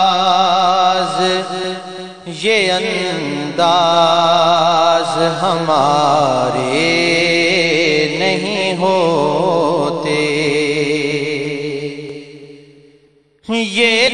ناز یہ انداز ہمارے نہیں ہوتے، یہ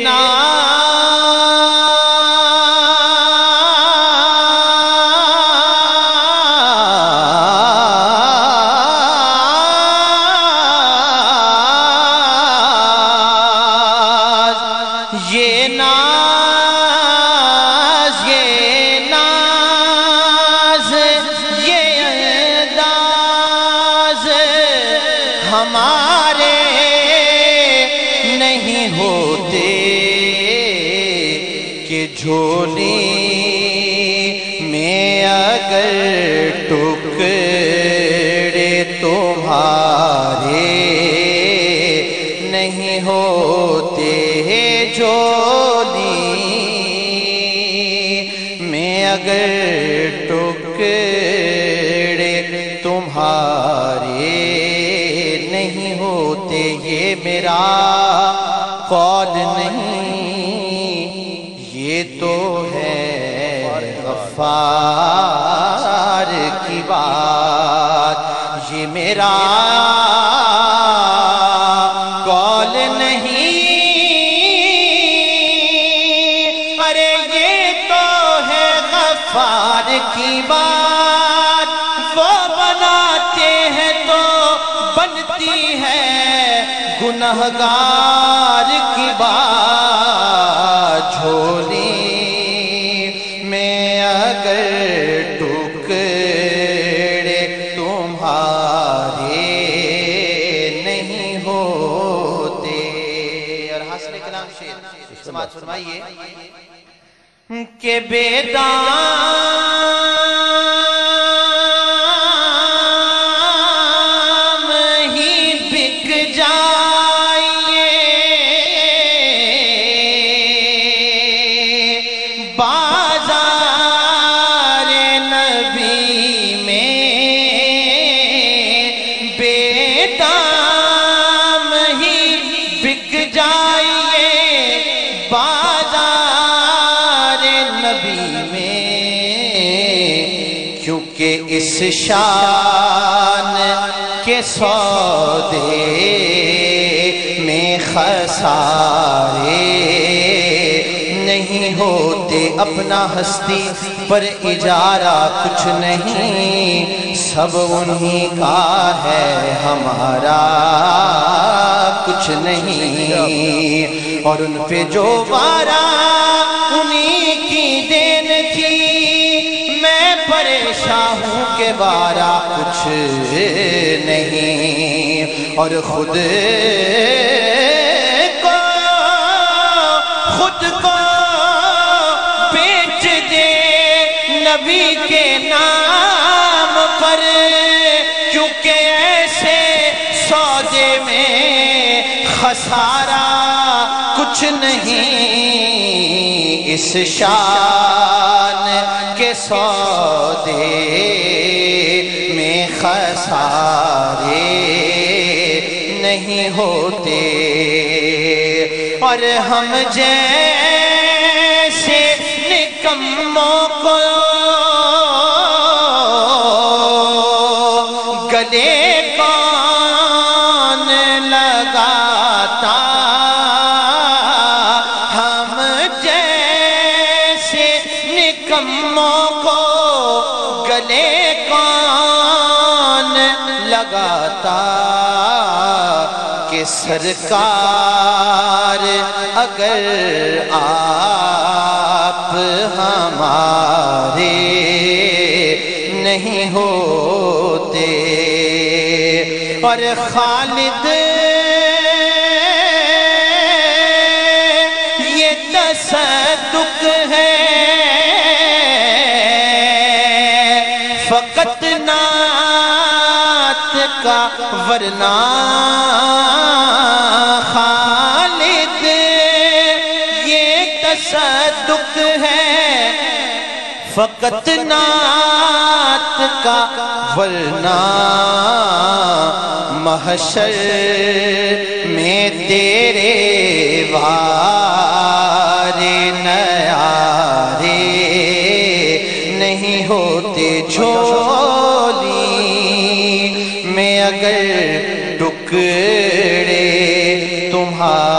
ہمارے نہیں ہوتے کہ جھولی میں اگر ٹکڑے تمہارے نہیں ہوتے، جھولی میں اگر ٹکڑے تمہارے نہیں ہوتے، یہ میرا قول نہیں، یہ تو ہے غفار کی بات، یہ میرا قول نہیں، ارے یہ تو ہے غفار کی بات، وہ بناتے ہیں تو بنتی ہے گنہگار کی بات، جھولی میں اگر ٹکڑے تمہارے نہیں ہوتے۔ اور حاصل کلام شعر سماعت فرمائیے کہ بے دام ہی بک جائیے، بازار نبی میں بے دام ہی بک جائیے، بازار نبی میں، کیونکہ اس شان کے سودے میں خسارے نہیں ہوتے، اپنا ہستی پر اجارہ کچھ نہیں، سب انہی کا ہے، ہمارا کچھ نہیں، اور ان پہ جو وارا انہی کی دین تھی، میں پریشان ہوں کہ وارا کچھ نہیں، اور خود کو بیچ دے نبی کے نام پر، کیونکہ ایسے سودے میں خسارہ کچھ نہیں، اس شان کے سودے میں خسارے نہیں ہوتے، اور ہم جیسے نکموں کو گلے کون لگاتا، ہم جیسے نکموں کو گلے کون لگاتا، کہ سرکار اگر آپ ہمارے نہیں ہوتے، اور خالد یہ تصدق ہے فقط نعت کا، ورنہ خالد یہ تصدق ہے فقط نعت کا، ورنہ محشر میں تیرے وارے نیارے نہیں ہوتے۔ جھولی میں اگر ٹکڑے تمہارے